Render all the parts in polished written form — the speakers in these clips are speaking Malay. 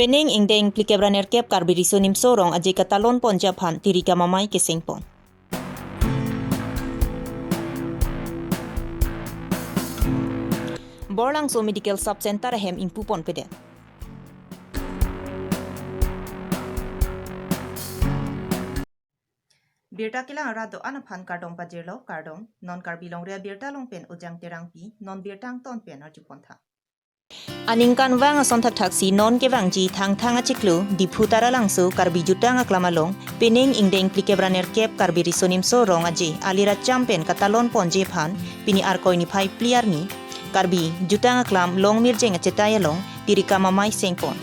Pening ingdeng plikebraner kep karbiriso nim sorong aje katalon pon japhan tirika mamai keseng pon. Borlang so medical sub center hem impu pon pede. Birta kilang arado anaphan kardong pajirlo kardong non karbilong rea birta long pen ujang terang pi non birtang ton pen arjupon tha. Aningkan wang asontak taksi non ke wang ji thang achiklu di phutara langsu karbi jutang aklamalong pening ingdeng plikebraner kep karbi risonim so rong aje alira champion katalon ponje phan pini arkoi ni phai player ni karbi jutang aklam long mirjeng achetaya long tirika mamai sengpon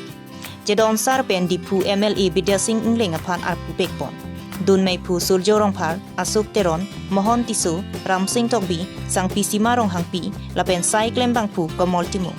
jedon sar pen di phu MLA Bidya Singh Ingleng aphan arpu pekpon dun mai phu surjo rong phar asuk teron mohon tisu ram singh tokbi sang pisima rong hangpi lapen sai klem bang phu komol timu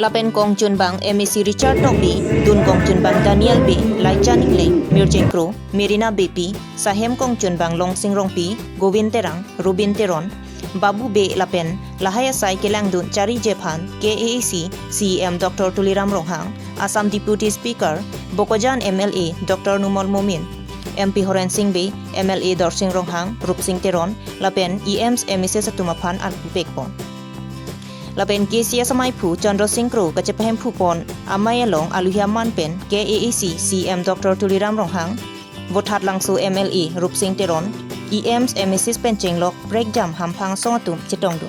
Lapen kong chun bang MSC Richard Tokbi, dun kong chun bang Daniel B, Laichan Ingleng, Mirjeng Kro, Merina BP, Sahem kong chun bang Long Sing Rongpi, Govin Terang, Rubin Teron, Babu B Lapen, Lahaya Sai Kelang dun Chari Jephan, KAAC, CEM Dr. Tuliram Ronghang, Assam Deputy Speaker, Bokojan MLA Dr. Numol Momin, MP Horen Singh B, MLA Dorsing Ronghang, Rup Singh Teron, Lapen EMS MSC Satumaphan Arpupekpon. Lapen KCS Samai Phu Chandra Singh Kro kacepahem phu pon amai along aluhia manpen KAAC CM Dr. Tuliram Ronghang Vothat Langsu MLA Rup Singh Teron EMS MSC Pencheng Lok Break Jam Hamphang Songatum Chitongdu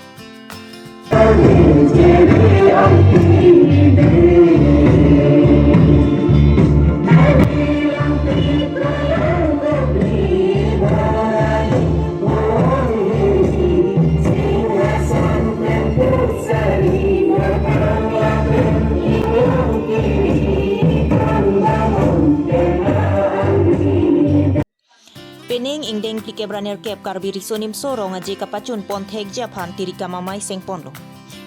Pening ingdeng plikebraner kep karbi risonim sorong aje kapachun pon thek japhan tirika mamai sengpon lo.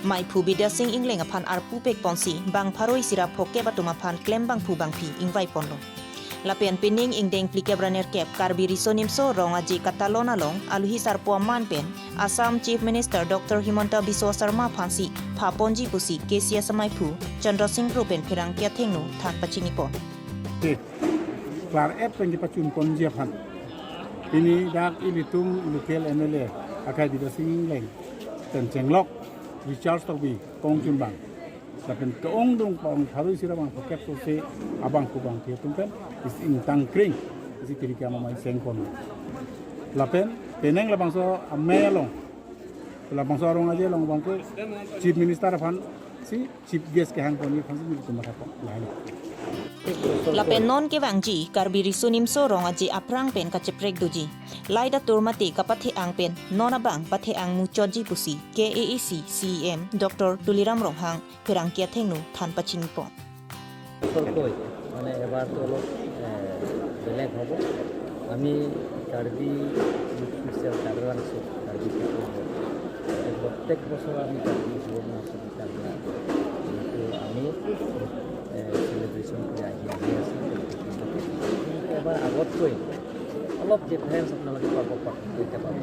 Mai phu Bidya Singh Ingleng aphan arpu pek ponsi bang pharoi sira phokke batuma phan klem bang phu bang phi ingwai pon lo. Lapen pening ingdeng plikebraner kep karbi risonim sorong aje katalon along aluhi sarpo man pen Assam Chief Minister Dr. Himanta Biswa Sarma phansi pha ponji pusi KCS Samai phu Chandra Singh Kro pen phirang kya thengnu than pachini pon. Klar ep pen pachun pon japhan ini dak ilitung local MLA akai Bidya Singh Ingleng ten Chenglok Richard Tokbi kong chun bang lapen keong dong pong harus sira bang poket sose abang kubang dia tumpen is in tangkring isi tirika mamai sengkon lapen teneng labang so amelong labang so arong aja long bangku Chief Minister fan si Chief Guest ke hang poni fan si tumah apa lain Lapen non ke wangji karbi risunim sorong aji aprang pen kaceprek doji. Laida turmati kapathe ang pen nona bang pathe ang muchoji pusi KAAC CEM Dr. Tuliram Ronghang pirang kia thengnu than pachini pon. মানে এবার তো অলপ বেলেগ হ'ব আমি কাৰ্বি স্পেচিয়েল কাৰ্বি আনিছোঁ কাৰ্বি প্ৰত্যেক বছৰ আমি কাৰ্বি সুবৰ্ণ আমি সেলিব্ৰেশ্যন কৰি আহি আছোঁ এবাৰ আগতকৈ অলপ ডিফাৰেঞ্চ আপোনালোকে পাব পাৰ্থক্য পাব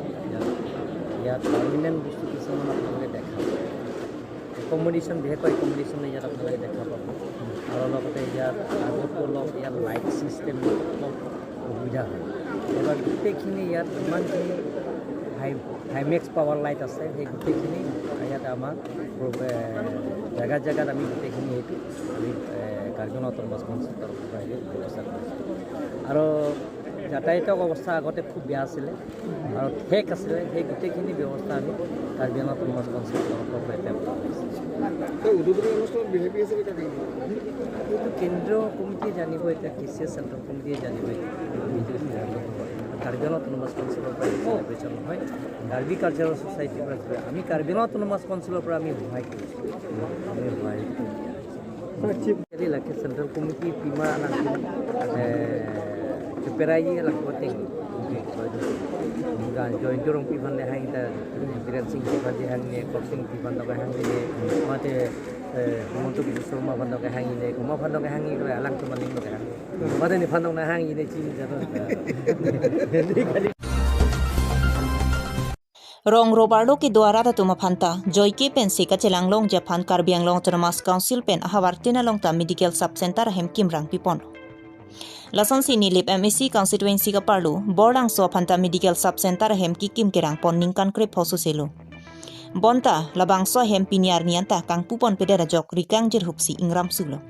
ইয়াত পাৰ্মিনেণ্ট বস্তু কিছুমান আপোনালোকে দেখা একমডেশ্যন বিশেষকৈ একমডেশ্যন ইয়াত আপোনালোকে দেখা পাব আৰু লগতে ইয়াত আগত অলপ ইয়াত লাইট ছিষ্টেম অলপ সুবিধা হয় এবাৰ গোটেইখিনি ইয়াত ইমানখিনি হাইমেক্স পাৱাৰ লাইট আছে সেই গোটেইখিনি ইয়াত আমাৰ জেগাত আমি গোটেইখিনি সেইটো আমি কাৰ্জন অট'নমাছ কনচেপ্টৰ ব্যৱস্থা কৰিছোঁ আৰু যাতায়াতৰ অৱস্থা আগতে খুব বেয়া আছিলে আৰু ঠেক আছিলে সেই গোটেইখিনি ব্যৱস্থা আমি কাৰ্জন অট'নমাছ কনচেপ্টৰ এইটো কেন্দ্ৰীয় কমিটিয়ে জানিব এতিয়া KCS চেণ্ট্ৰেল কমিটিয়ে জানিব কাৰ্জন অট'নমাছ কনচেপ্টৰ পৰা চেলিব্ৰেশ্যন নহয় কাৰ্বি কালচাৰেল ছ'চাইটিৰ পৰা আমি কাৰ্বি অট'নমাছ কনচেপ্টৰ পৰা আমি সহায় কৰিছোঁ আমি সহায় laki central committee pima anak keperai lah voting gan join jorong piman le hang ta Biren Singh piman de hang ne Korsing piman da hang ne mate montu bi surma bando ka hang ne kuma bando ka hang ne alang to maning ka hang mate ni bando na hang ne chi jaro Rong Robardo ki duara da tuma phanta joy ke pen se ka chelang long Japan Karbiang long Autonomous Council pen ahawartina long ta medical sub center hem kimrang pipon. Lason sini lip MSC constituency ka parlu bordang so phanta medical sub center hem ki kim kerang pon ningkan krep hosu selu. Bonta labang so hem piniar nianta kang pupon pedera jok rikang jer hupsi ingram sulo.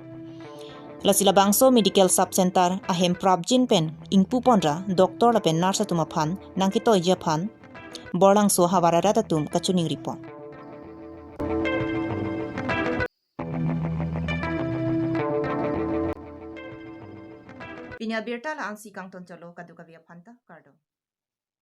Lasi labang so medical sub center ahem prabjin pen ing pupon ra doktor la pen narsa tuma phan nang ki toy Japan bordang so hawarara da tum kachuning ripon. Pinya birta la ansi kang ton chalo kaduka via phanta kardo.